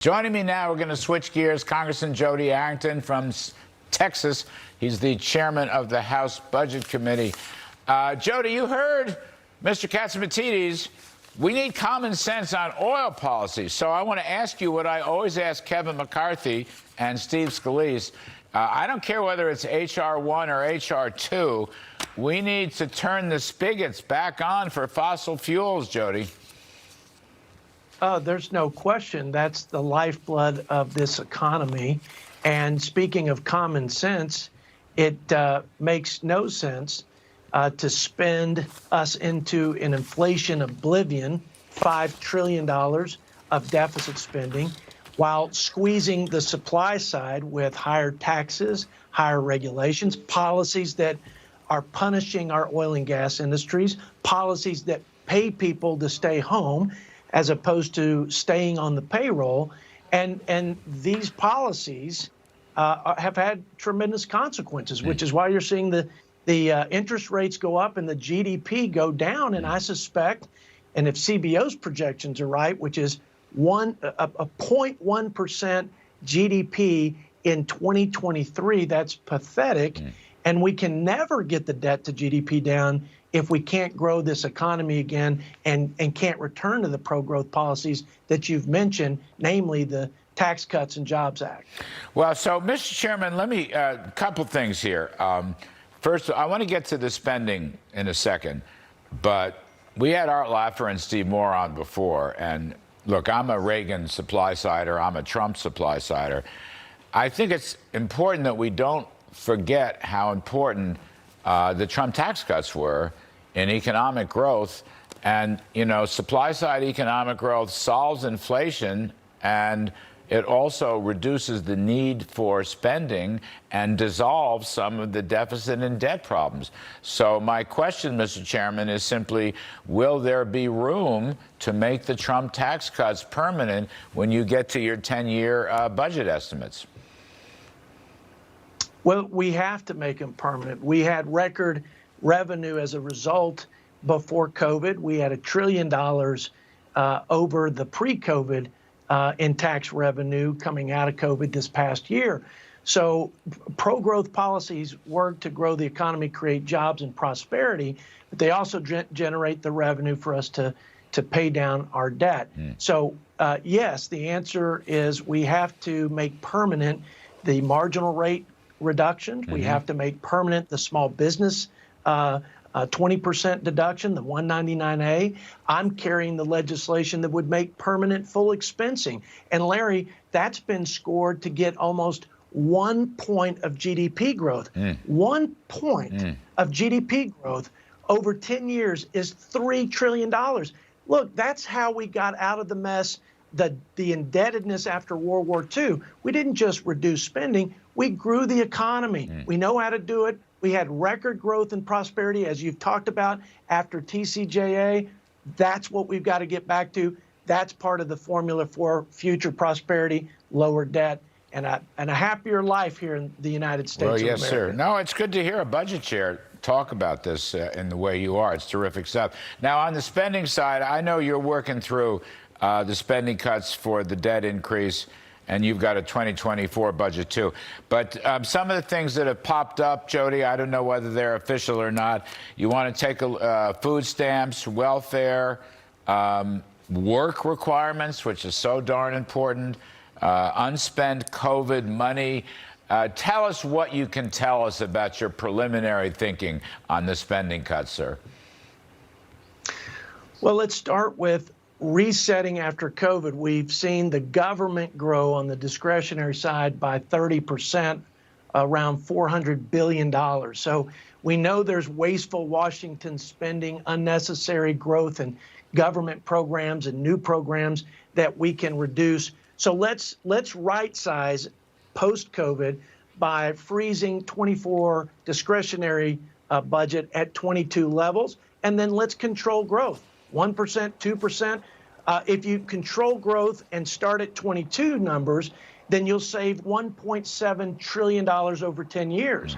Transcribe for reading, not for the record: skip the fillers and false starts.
Joining me now, we're going to switch gears. Congressman Jody Arrington from Texas. He's the chairman of the House Budget Committee. Jody, you heard Mr. Catsimatidis. We need common sense on oil policy. So I want to ask you what I always ask Kevin McCarthy and Steve Scalise. I don't care whether it's H.R. 1 or H.R. 2. We need to turn the spigots back on for fossil fuels, Jody. There's no question that's the lifeblood of this economy. And speaking of common sense, it makes no sense to spend us into an inflation oblivion, $5 trillion of deficit spending, while squeezing the supply side with higher taxes, higher regulations, policies that are punishing our oil and gas industries, policies that pay people to stay home as opposed to staying on the payroll. And these policies have had tremendous consequences, which is why you're seeing the interest rates go up and the GDP go down. And I suspect, and if CBO's projections are right, which is a 0.1% GDP in 2023, that's pathetic. And we can never get the debt to GDP down if we can't grow this economy again and can't return to the pro-growth policies that you've mentioned, namely the Tax Cuts and Jobs Act. Well, so, Mr. Chairman, let me, a couple things here. First, I want to get to the spending in a second, but we had Art Laffer and Steve Moore on before, and look, I'm a Reagan supply-sider, I'm a Trump supply-sider. I think it's important that we don't forget how important the Trump tax cuts were in economic growth. And, you know, supply-side economic growth solves inflation, and it also reduces the need for spending and dissolves some of the deficit and debt problems. So my question, Mr. Chairman, is simply, will there be room to make the Trump tax cuts permanent when you get to your 10-year budget estimates? Well, we have to make them permanent. We had record revenue as a result before COVID. We had $1 trillion over the pre-COVID in tax revenue coming out of COVID this past year. So pro-growth policies work to grow the economy, create jobs and prosperity, but they also generate the revenue for us to pay down our debt. So yes, the answer is we have to make permanent the marginal rate reductions. We have to make permanent the small business 20% deduction, the 199A. I'm carrying the legislation that would make permanent full expensing. And Larry, that's been scored to get almost 1 point of GDP growth. 1 point of GDP growth over 10 years is $3 trillion. Look, that's how we got out of the mess, the indebtedness after World War II. We didn't just reduce spending, we grew the economy. We know how to do it. We had record growth and prosperity, as you've talked about, after TCJA. That's what we've got to get back to. That's part of the formula for future prosperity, lower debt, and a happier life here in the United States of America. Well, yes, sir. No, it's good to hear a budget chair talk about this in the way you are. It's terrific stuff. Now, on the spending side, I know you're working through the spending cuts for the debt increase, and you've got a 2024 budget, too. But some of the things that have popped up, Jody, I don't know whether they're official or not. You want to take food stamps, welfare, work requirements, which is so darn important, unspent COVID money. Tell us what you can tell us about your preliminary thinking on the spending cuts, sir. Well, let's start with resetting after COVID. We've seen the government grow on the discretionary side by 30%, around $400 billion. So we know there's wasteful Washington spending, unnecessary growth in government programs and new programs that we can reduce. So let's right size post-COVID by freezing 24 discretionary budget at 22 levels, and then let's control growth. 1%, 2%. If you control growth and start at 22 numbers, then you'll save $1.7 trillion over 10 years.